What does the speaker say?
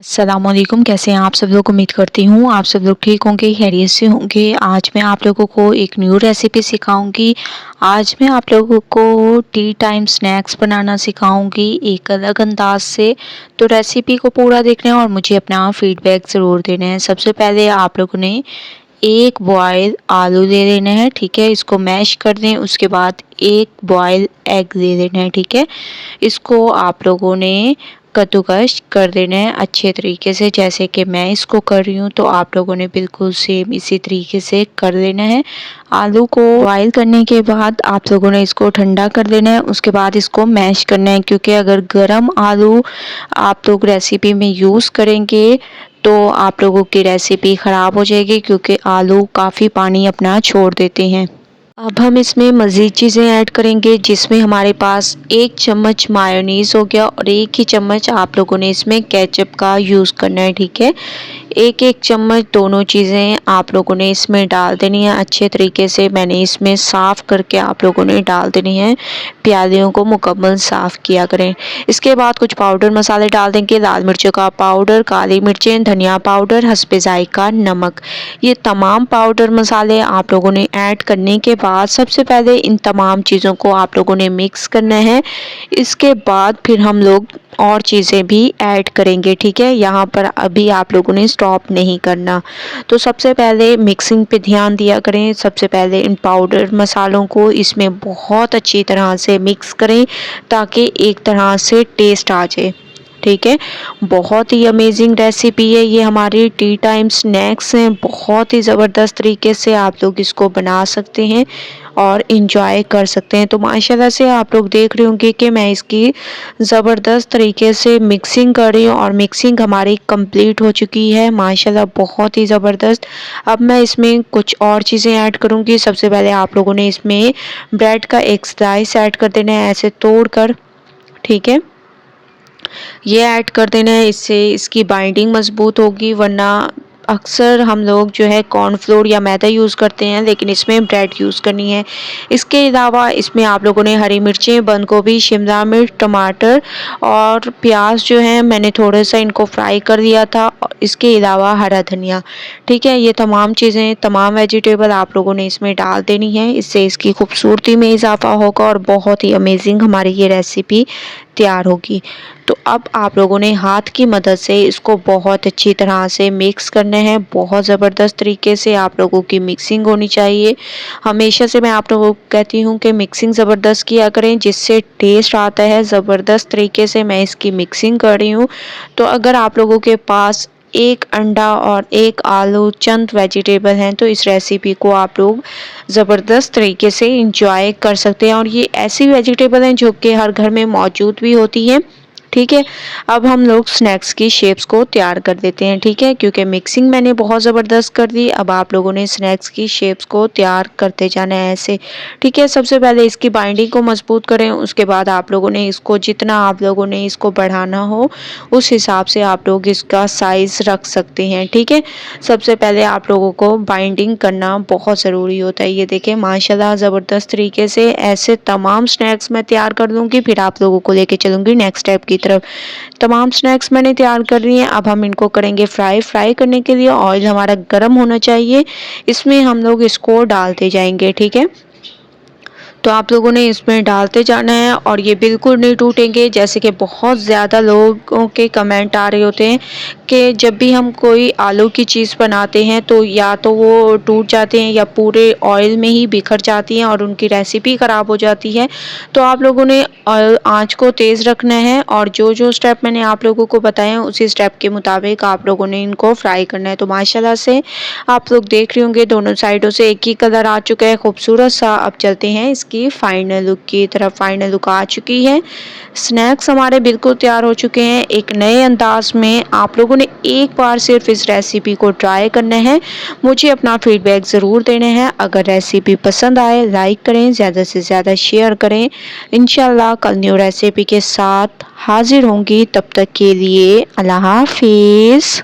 अस्सलामुअलैकुम, कैसे हैं आप सब लोग। उम्मीद करती हूँ आप सब लोग ठीक होंगे, खैरियत से होंगे। आज मैं आप लोगों को एक न्यू रेसिपी सिखाऊंगी। आज मैं आप लोगों को टी टाइम स्नैक्स बनाना सिखाऊंगी एक अलग अंदाज से। तो रेसिपी को पूरा देखना है और मुझे अपना फीडबैक ज़रूर देना है। सबसे पहले आप लोगों ने एक बॉयल आलू ले लेना है, ठीक है। इसको मैश कर दें। उसके बाद एक बॉयल एग ले लेना है, ठीक है। इसको आप लोगों ने कद्दूकस कर देना है अच्छे तरीके से, जैसे कि मैं इसको कर रही हूँ। तो आप लोगों ने बिल्कुल सेम इसी तरीके से कर लेना है। आलू को बॉयल करने के बाद आप लोगों ने इसको ठंडा कर देना है। उसके बाद इसको मैश करना है, क्योंकि अगर गर्म आलू आप लोग रेसिपी में यूज़ करेंगे तो आप लोगों की रेसिपी ख़राब हो जाएगी, क्योंकि आलू काफ़ी पानी अपना छोड़ देते हैं। अब हम इसमें मज़ीद चीज़ें ऐड करेंगे, जिसमें हमारे पास 1 चम्मच मायोनीज़ हो गया और 1 ही चम्मच आप लोगों ने इसमें केचप का यूज़ करना है, ठीक है। 1-1 चम्मच दोनों चीज़ें आप लोगों ने इसमें डाल देनी है अच्छे तरीके से। मैंने इसमें साफ़ करके आप लोगों ने डाल देनी है। प्यालियों को मुकम्मल साफ़ किया करें। इसके बाद कुछ पाउडर मसाले डाल देंगे। लाल मिर्चों का पाउडर, काली मिर्चें, धनिया पाउडर, हस्बे ज़ायक़ा नमक। ये तमाम पाउडर मसाले आप लोगों ने ऐड करने के बाद सबसे पहले इन तमाम चीज़ों को आप लोगों ने मिक्स करना है। इसके बाद फिर हम लोग और चीज़ें भी ऐड करेंगे, ठीक है। यहाँ पर अभी आप लोगों ने स्टॉप नहीं करना। तो सबसे पहले मिक्सिंग पे ध्यान दिया करें। सबसे पहले इन पाउडर मसालों को इसमें बहुत अच्छी तरह से मिक्स करें, ताकि एक तरह से टेस्ट आ जाए, ठीक है। बहुत ही अमेजिंग रेसिपी है ये, हमारी टी टाइम स्नैक्स हैं। बहुत ही ज़बरदस्त तरीके से आप लोग इसको बना सकते हैं और इंजॉय कर सकते हैं। तो माशाल्लाह से आप लोग देख रहे होंगे कि मैं इसकी ज़बरदस्त तरीके से मिक्सिंग कर रही हूँ और मिक्सिंग हमारी कंप्लीट हो चुकी है माशाल्लाह, बहुत ही ज़बरदस्त। अब मैं इसमें कुछ और चीज़ें ऐड करूँगी। सबसे पहले आप लोगों ने इसमें ब्रेड का एक स्लाइस ऐड कर देना है, ऐसे तोड़ कर, ठीक है। ये ऐड कर देना है, इससे इसकी बाइंडिंग मजबूत होगी। वरना अक्सर हम लोग जो है कॉर्नफ्लोर या मैदा यूज़ करते हैं, लेकिन इसमें ब्रेड यूज़ करनी है। इसके अलावा इसमें आप लोगों ने हरी मिर्चें, बंद गोभी, शिमला मिर्च, टमाटर और प्याज जो है मैंने थोड़ा सा इनको फ्राई कर दिया था। और इसके अलावा हरा धनिया, ठीक है। ये तमाम चीज़ें, तमाम वेजिटेबल आप लोगों ने इसमें डाल देनी है। इससे इसकी खूबसूरती में इजाफा होगा और बहुत ही अमेजिंग हमारी ये रेसिपी तैयार होगी। तो अब आप लोगों ने हाथ की मदद से इसको बहुत अच्छी तरह से मिक्स करना है। बहुत ज़बरदस्त तरीके से आप लोगों की मिक्सिंग होनी चाहिए। हमेशा से मैं आप लोगों को कहती हूँ कि मिक्सिंग ज़बरदस्त किया करें, जिससे टेस्ट आता है। ज़बरदस्त तरीके से मैं इसकी मिक्सिंग कर रही हूँ। तो अगर आप लोगों के पास एक अंडा और एक आलू, चंद वेजिटेबल हैं, तो इस रेसिपी को आप लोग ज़बरदस्त तरीके से इंजॉय कर सकते हैं। और ये ऐसी वेजिटेबल हैं जो कि हर घर में मौजूद भी होती हैं, ठीक है। अब हम लोग स्नैक्स की शेप्स को तैयार कर देते हैं, ठीक है। क्योंकि मिक्सिंग मैंने बहुत ज़बरदस्त कर दी। अब आप लोगों ने स्नैक्स की शेप्स को तैयार करते जाना है ऐसे, ठीक है। सबसे पहले इसकी बाइंडिंग को मजबूत करें। उसके बाद आप लोगों ने इसको, जितना आप लोगों ने इसको बढ़ाना हो उस हिसाब से आप लोग इसका साइज़ रख सकते हैं, ठीक है। सबसे पहले आप लोगों को बाइंडिंग करना बहुत ज़रूरी होता है। ये देखें माशाल्लाह ज़बरदस्त तरीके से ऐसे तमाम स्नैक्स मैं तैयार कर दूँगी, फिर आप लोगों को लेके चलूँगी नेक्स्ट स्टेप की तरफ। तमाम स्नैक्स मैंने तैयार कर लिए हैं। अब हम इनको करेंगे फ्राई करने के लिए ऑयल हमारा गर्म होना चाहिए। इसमें हम लोग इसको डालते जाएंगे, ठीक है। तो आप लोगों ने इसमें डालते जाना है और ये बिल्कुल नहीं टूटेंगे। जैसे कि बहुत ज़्यादा लोगों के कमेंट आ रहे होते हैं कि जब भी हम कोई आलू की चीज़ बनाते हैं तो या तो वो टूट जाते हैं या पूरे ऑयल में ही बिखर जाती हैं और उनकी रेसिपी ख़राब हो जाती है। तो आप लोगों ने आँच को तेज़ रखना है और जो जो स्टेप मैंने आप लोगों को बताए हैं उसी स्टेप के मुताबिक आप लोगों ने इनको फ्राई करना है। तो माशाल्लाह से आप लोग देख रहे होंगे दोनों साइडों से एक ही कलर आ चुका है खूबसूरत सा। अब चलते हैं इसकी फाइनल लुक की तरफ। फाइनल लुक आ चुकी है। स्नैक्स हमारे बिल्कुल तैयार हो चुके हैं। एक नए अंदाज में आप लोगों ने एक बार सिर्फ इस रेसिपी को ट्राई करना है। मुझे अपना फीडबैक ज़रूर देना है। अगर रेसिपी पसंद आए लाइक करें, ज़्यादा से ज़्यादा शेयर करें। इंशाल्लाह कल न्यू रेसिपी के साथ हाजिर होंगी। तब तक के लिए अल्लाह हाफिज़।